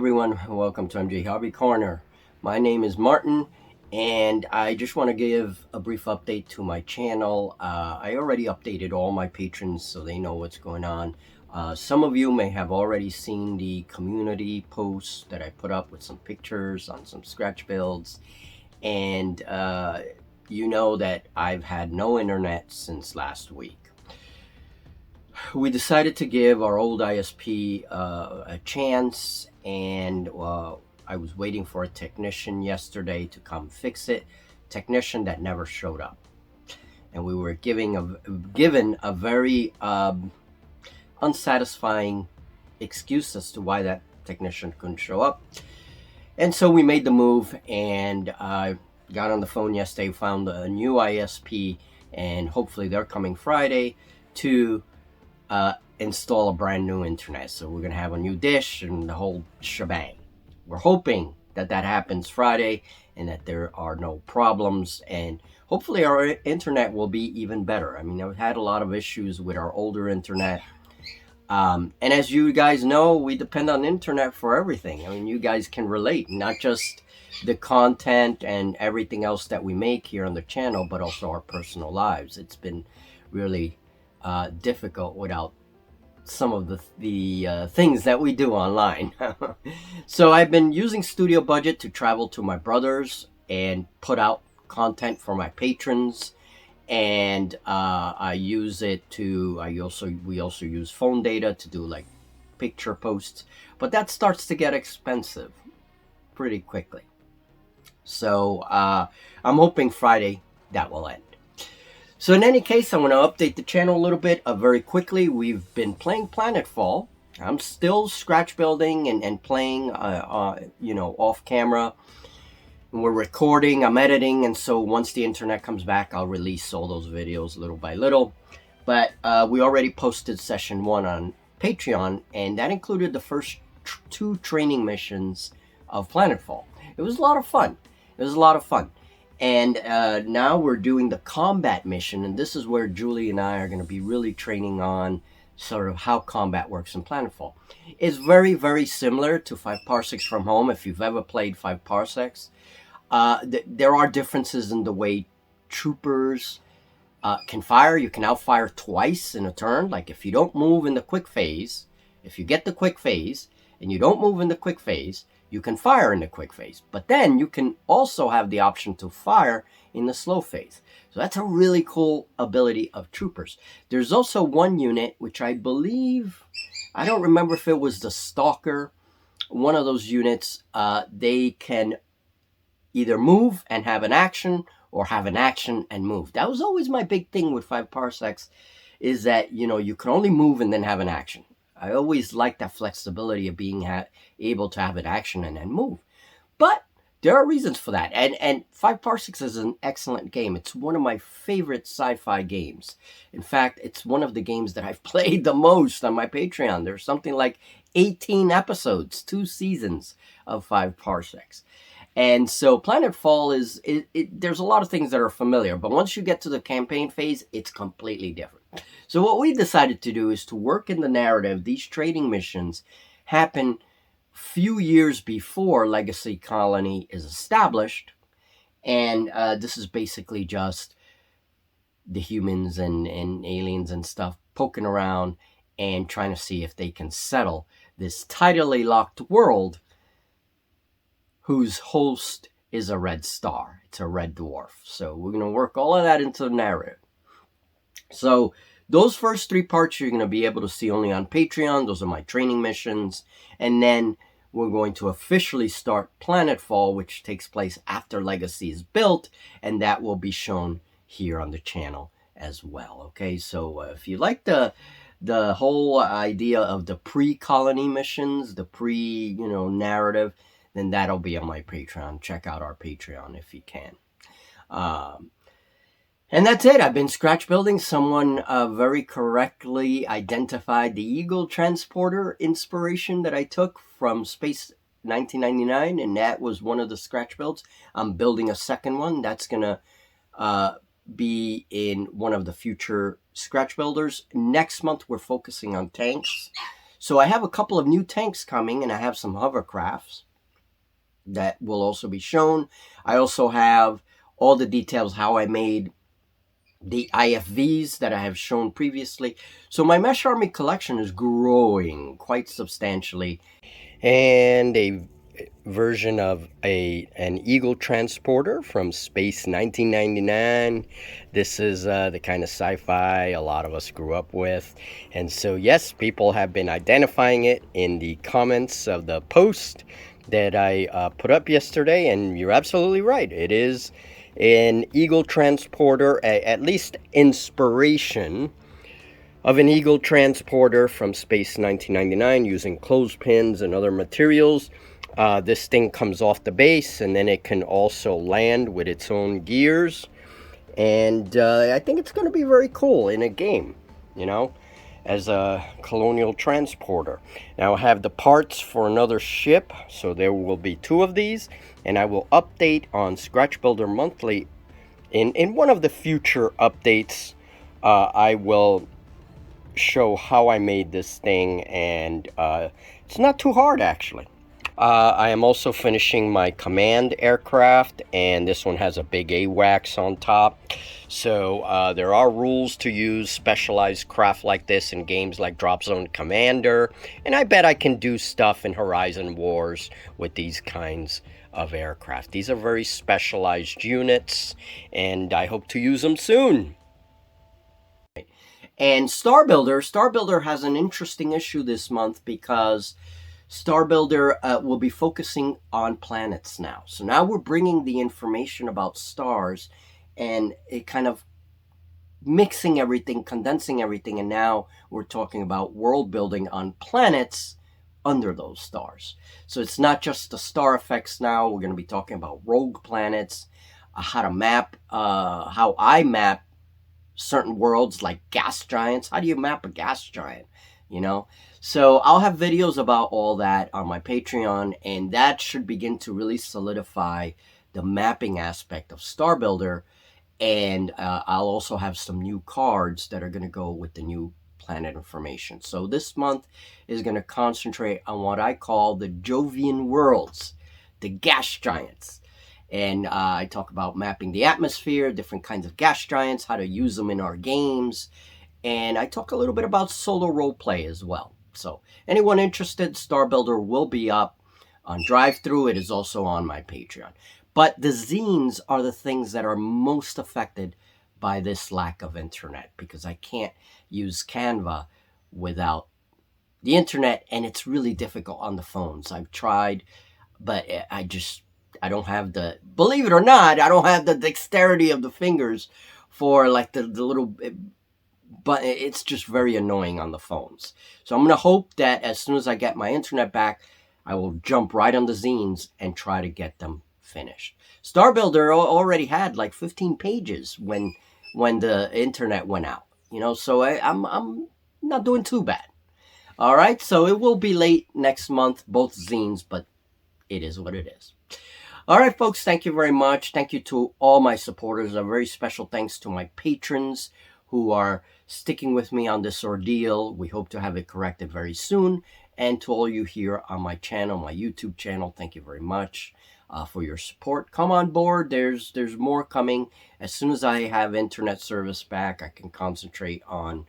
everyone, welcome to MJ Hobby Corner. My name is Martin, and I just want to give a brief update to my channel. I already updated all my patrons so they know what's going on. Some of you may have already seen the community posts that I put up with some pictures on some scratch builds, and you know that I've had no internet since last week. We decided to give our old ISP a chance, and I was waiting for a technician yesterday to come fix it. Technician that never showed up, and we were given a very unsatisfying excuse as to why that technician couldn't show up. And so we made the move, and I got on the phone yesterday, found a new ISP, and hopefully they're coming Friday to install a brand new internet. So we're gonna have a new dish and the whole shebang. We're hoping that that happens Friday and that there are no problems, and hopefully our internet will be even better. I mean, I've had a lot of issues with our older internet, and as you guys know, we depend on internet for everything. I mean, you guys can relate, not just the content and everything else that we make here on the channel, but also our personal lives. It's been really difficult without some of the things that we do online. So I've been using Studio Budget to travel to my brother's and put out content for my patrons, and I use it to we also use phone data to do like picture posts, but that starts to get expensive pretty quickly. So I'm hoping Friday that will end. So in any case, I want to update the channel a little bit very quickly. We've been playing Planetfall. I'm still scratch building and playing, off camera. And we're recording, I'm editing, and so once the internet comes back, I'll release all those videos little by little. But we already posted session 1 on Patreon, and that included the first 2 training missions of Planetfall. It was a lot of fun. And now we're doing the combat mission, and this is where Julie and I are going to be really training on sort of how combat works in Planetfall. It's very, very similar to 5 Parsecs from Home, if you've ever played 5 Parsecs. There are differences in the way troopers can fire. You can now fire twice in a turn. Like if you don't move in the quick phase, if you get the quick phase and you don't move in the quick phase, you can fire in the quick phase, but then you can also have the option to fire in the slow phase. So that's a really cool ability of troopers. There's also one unit, which I believe, I don't remember if it was the Stalker, one of those units, they can either move and have an action or have an action and move. That was always my big thing with 5 Parsecs, is that, you can only move and then have an action. I always like that flexibility of being able to have an action and then move. But there are reasons for that. And 5 Parsecs is an excellent game. It's one of my favorite sci-fi games. In fact, it's one of the games that I've played the most on my Patreon. There's something like 18 episodes, 2 seasons of 5 Parsecs. And so Planetfall is, there's a lot of things that are familiar, but once you get to the campaign phase, it's completely different. So what we decided to do is to work in the narrative. These trading missions happen few years before Legacy Colony is established, and this is basically just the humans and aliens and stuff poking around and trying to see if they can settle this tidally locked world whose host is a red star. It's a red dwarf. So we're going to work all of that into the narrative. So those first 3 parts you're going to be able to see only on Patreon. Those are my training missions. And then we're going to officially start Planetfall, which takes place after Legacy is built, and that will be shown here on the channel as well. Okay, so if you like the whole idea of the pre-colony missions, the narrative, then that'll be on my Patreon. Check out our Patreon if you can. And that's it. I've been scratch building. Someone very correctly identified the Eagle Transporter inspiration that I took from Space 1999, and that was one of the scratch builds. I'm building a second one. That's going to be in one of the future scratch builders. Next month, we're focusing on tanks. So I have a couple of new tanks coming, and I have some hovercrafts that will also be shown. I also have all the details how I made the IFVs that I have shown previously. So my Mesh Army collection is growing quite substantially. And a version of an Eagle transporter from Space 1999. This is the kind of sci-fi a lot of us grew up with. And so yes, people have been identifying it in the comments of the post that I put up yesterday, and you're absolutely right. It is an Eagle transporter, at least inspiration of an Eagle transporter from Space 1999 using clothespins and other materials. This thing comes off the base, and then it can also land with its own gears. And I think it's going to be very cool in a game, you know, as a colonial transporter. Now I have the parts for another ship, so there will be 2 of these, and I will update on Scratchbuilder Monthly. In one of the future updates, I will show how I made this thing, and it's not too hard actually. I am also finishing my command aircraft, and this one has a big AWACS on top. So there are rules to use specialized craft like this in games like Drop Zone Commander, and I bet I can do stuff in Horizon Wars with these kinds of aircraft. These are very specialized units, and I hope to use them soon. And Starbuilder has an interesting issue this month because Starbuilder will be focusing on planets now. So now we're bringing the information about stars and it kind of mixing everything, condensing everything, and now we're talking about world building on planets under those stars. So it's not just the star effects now. We're going to be talking about rogue planets, how to map, how I map certain worlds like gas giants. How do you map a gas giant? You know, so I'll have videos about all that on my Patreon, and that should begin to really solidify the mapping aspect of Starbuilder. And I'll also have some new cards that are going to go with the new planet information. So this month is going to concentrate on what I call the Jovian Worlds, the gas giants. And I talk about mapping the atmosphere, different kinds of gas giants, how to use them in our games. And I talk a little bit about solo roleplay as well. So anyone interested, Starbuilder will be up on drive-thru. It is also on my Patreon. But the zines are the things that are most affected by this lack of internet, because I can't use Canva without the internet, and it's really difficult on the phones. I've tried, but I don't have the, believe it or not, I don't have the dexterity of the fingers for like the little, but it's just very annoying on the phones. So I'm going to hope that as soon as I get my internet back, I will jump right on the zines and try to get them finished. Starbuilder already had like 15 pages when the internet went out, you know, so I'm not doing too bad. All right, so it will be late next month, both zines, but it is what it is. All right, folks, thank you very much. Thank you to all my supporters. A very special thanks to my patrons who are sticking with me on this ordeal. We hope to have it corrected very soon. And to all you here on my channel, my YouTube channel, thank you very much for your support. Come on board. There's more coming. As soon as I have internet service back, I can concentrate on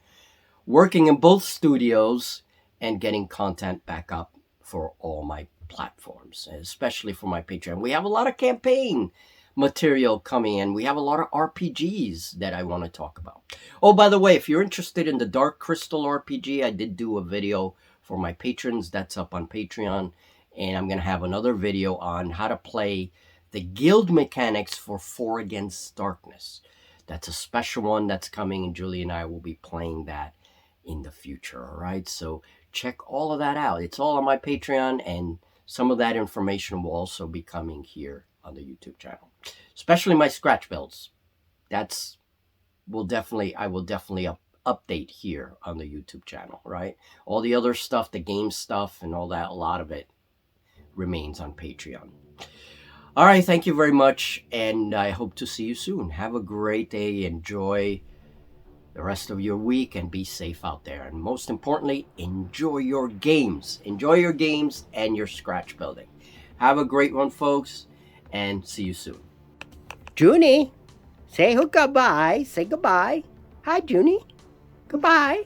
working in both studios and getting content back up for all my platforms, especially for my Patreon. We have a lot of campaign material coming in. We have a lot of RPGs that I want to talk about. Oh, by the way, if you're interested in the Dark Crystal RPG, I did do a video for my patrons. That's up on Patreon. And I'm going to have another video on how to play the guild mechanics for 4 Against Darkness. That's a special one that's coming, and Julie and I will be playing that in the future. All right, so check all of that out. It's all on my Patreon, and some of that information will also be coming here on the YouTube channel, especially my scratch builds. I will definitely update here on the YouTube channel, right? All the other stuff, the game stuff and all that, a lot of it remains on Patreon. All right, thank you very much, and I hope to see you soon. Have a great day. Enjoy the rest of your week and be safe out there. And most importantly, enjoy your games. Enjoy your games and your scratch building. Have a great one, folks, and see you soon. Junie, say goodbye. Say goodbye. Hi, Junie. Goodbye.